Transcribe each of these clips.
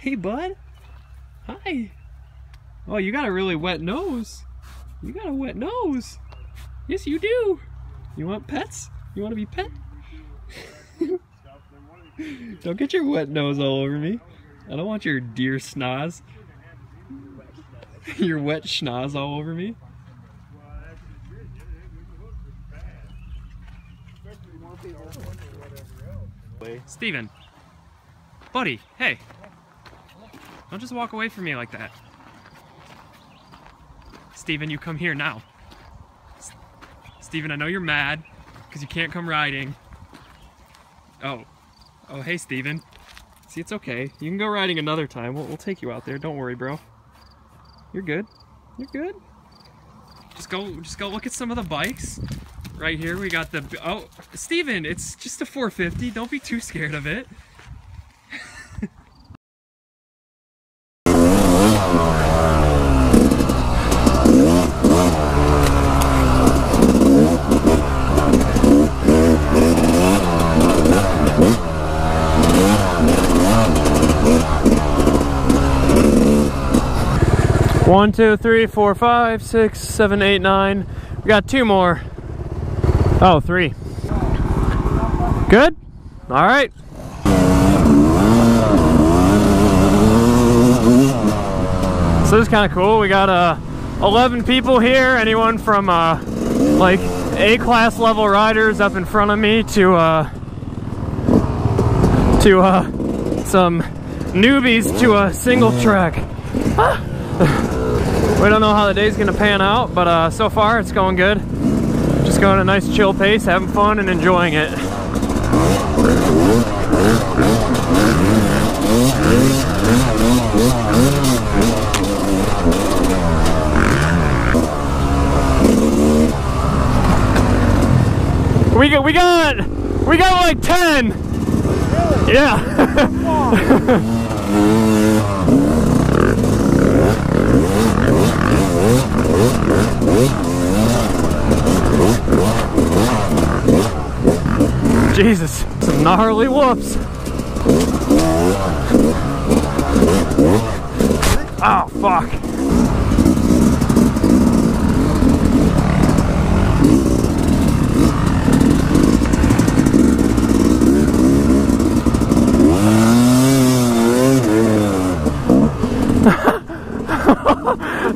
Hey, bud. Hi. Oh, you got a really wet nose. You got a wet nose. Yes, you do. You want pets? You want to be pet? Don't get your wet nose all over me. I don't want your deer schnoz. Your wet schnoz all over me. Steven. Buddy, hey. Don't just walk away from me like that. Steven, you come here now. Steven, I know you're mad because you can't come riding. Oh, hey, Steven. See, it's okay. You can go riding another time. We'll take you out there. Don't worry, bro. You're good. You're good. Just go look at some of the bikes. Right here, we got the... Oh, Steven, it's just a 450. Don't be too scared of it. One, two, three, four, 5, 6, 7, 8, 9. We got 2 more. Oh, 3. Good? All right. So this is kind of cool. We got 11 people here. Anyone from like A-class level riders up in front of me to some newbies to a single track. We don't know how the day's gonna pan out, but so far it's going good. Just going at a nice chill pace, having fun and enjoying it. We got like 10. Really? Yeah. Jesus, some gnarly whoops. Oh, fuck.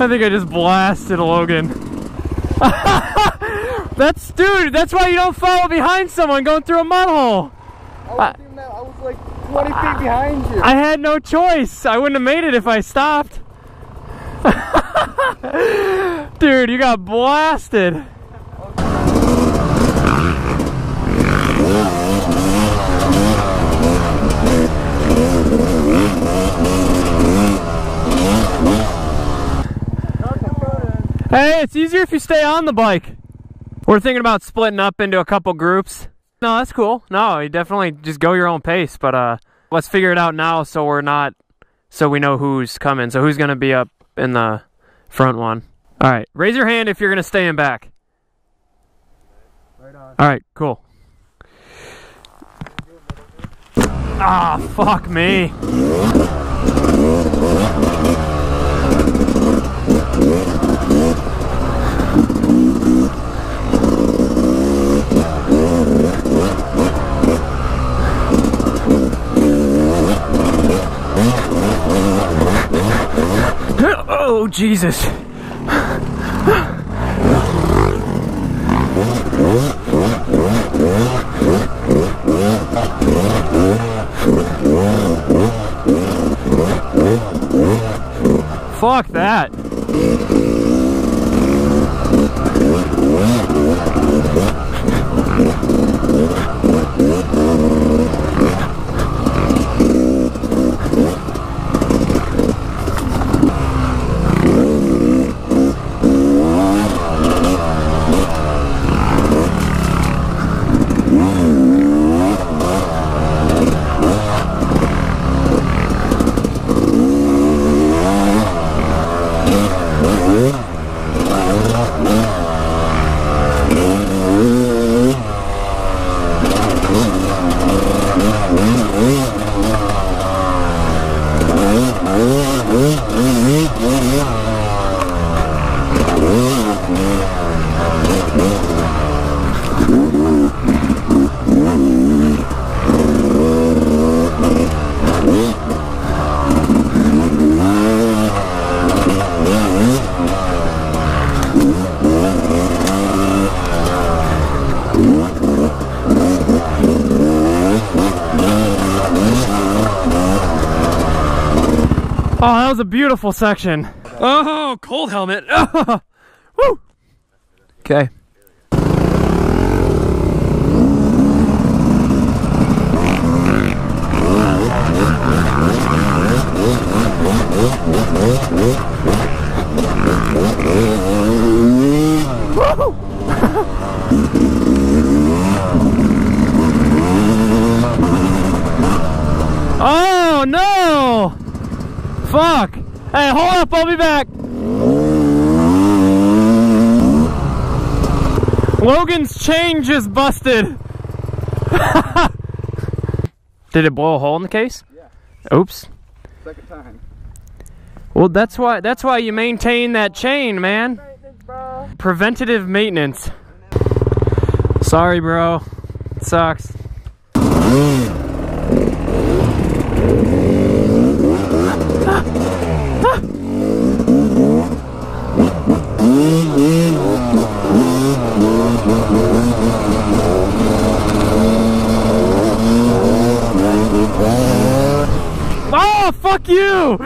I think I just blasted Logan. Dude, that's why you don't follow behind someone going through a mud hole. I was doing that. I was like 20 feet behind you. I had no choice. I wouldn't have made it if I stopped. Dude, you got blasted. Hey, it's easier if you stay on the bike. We're thinking about splitting up into a couple groups. No, that's cool. No, you definitely just go your own pace, but let's figure it out now so we know who's coming. So who's gonna be up in the front one? All right, raise your hand if you're gonna stay in back. Right on. All right, cool. Ah, fuck me. Oh, Jesus. Fuck that. Yeah. Oh, that was a beautiful section. Oh, cold helmet. Woo. Okay. Oh no! Fuck! Hey, hold up, I'll be back! Logan's chain just busted! Did it blow a hole in the case? Yeah. Oops. Second time. Well, that's why you maintain that chain, man. Preventative maintenance. Sorry, bro. It sucks. Oh, fuck you!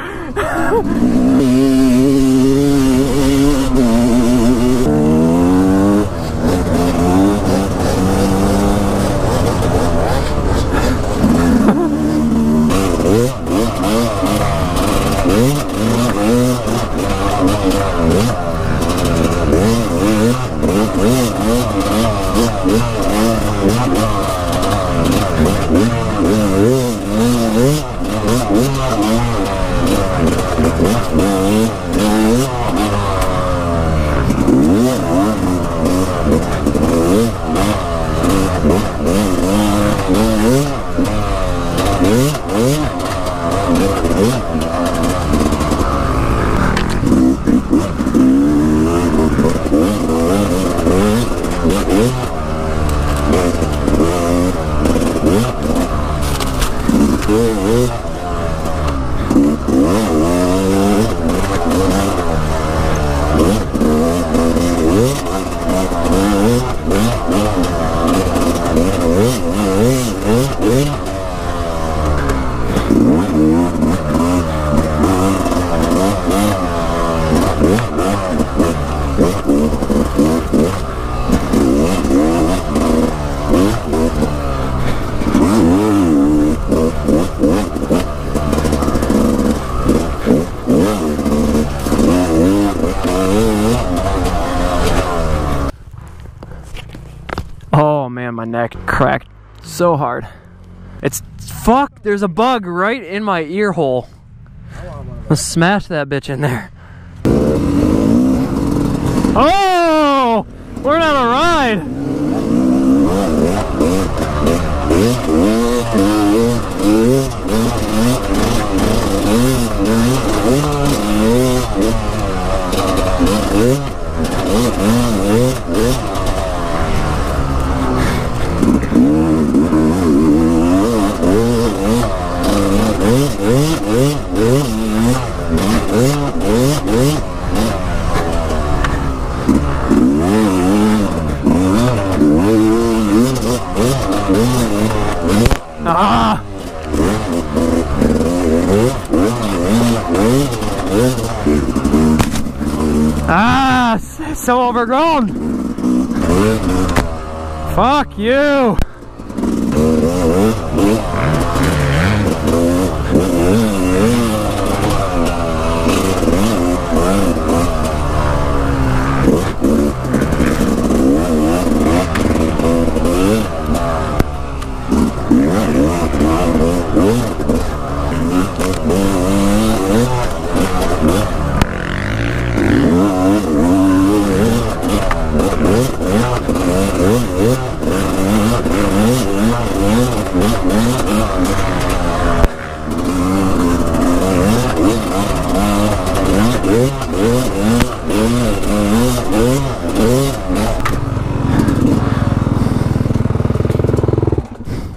Oh man, my neck cracked so hard. It's fuck, there's a bug right in my ear hole. Let's smash that bitch in there. Oh! We're on a ride! Ah! Ah! So overgrown! Fuck you!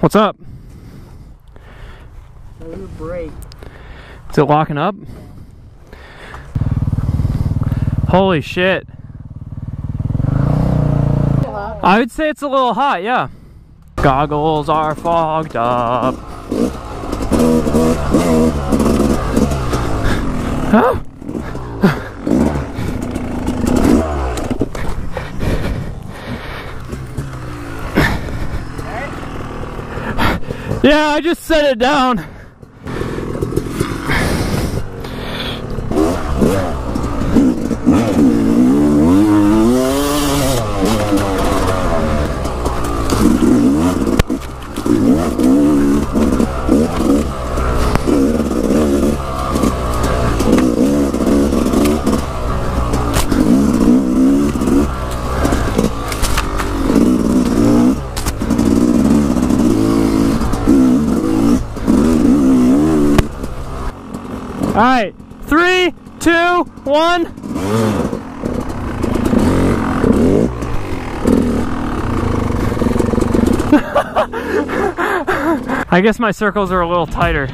What's up? Break. Is it locking up? Holy shit. I would say it's a little hot, yeah. Goggles are fogged up. Huh? Yeah, I just set it down. All right, 3, 2, 1. I guess my circles are a little tighter.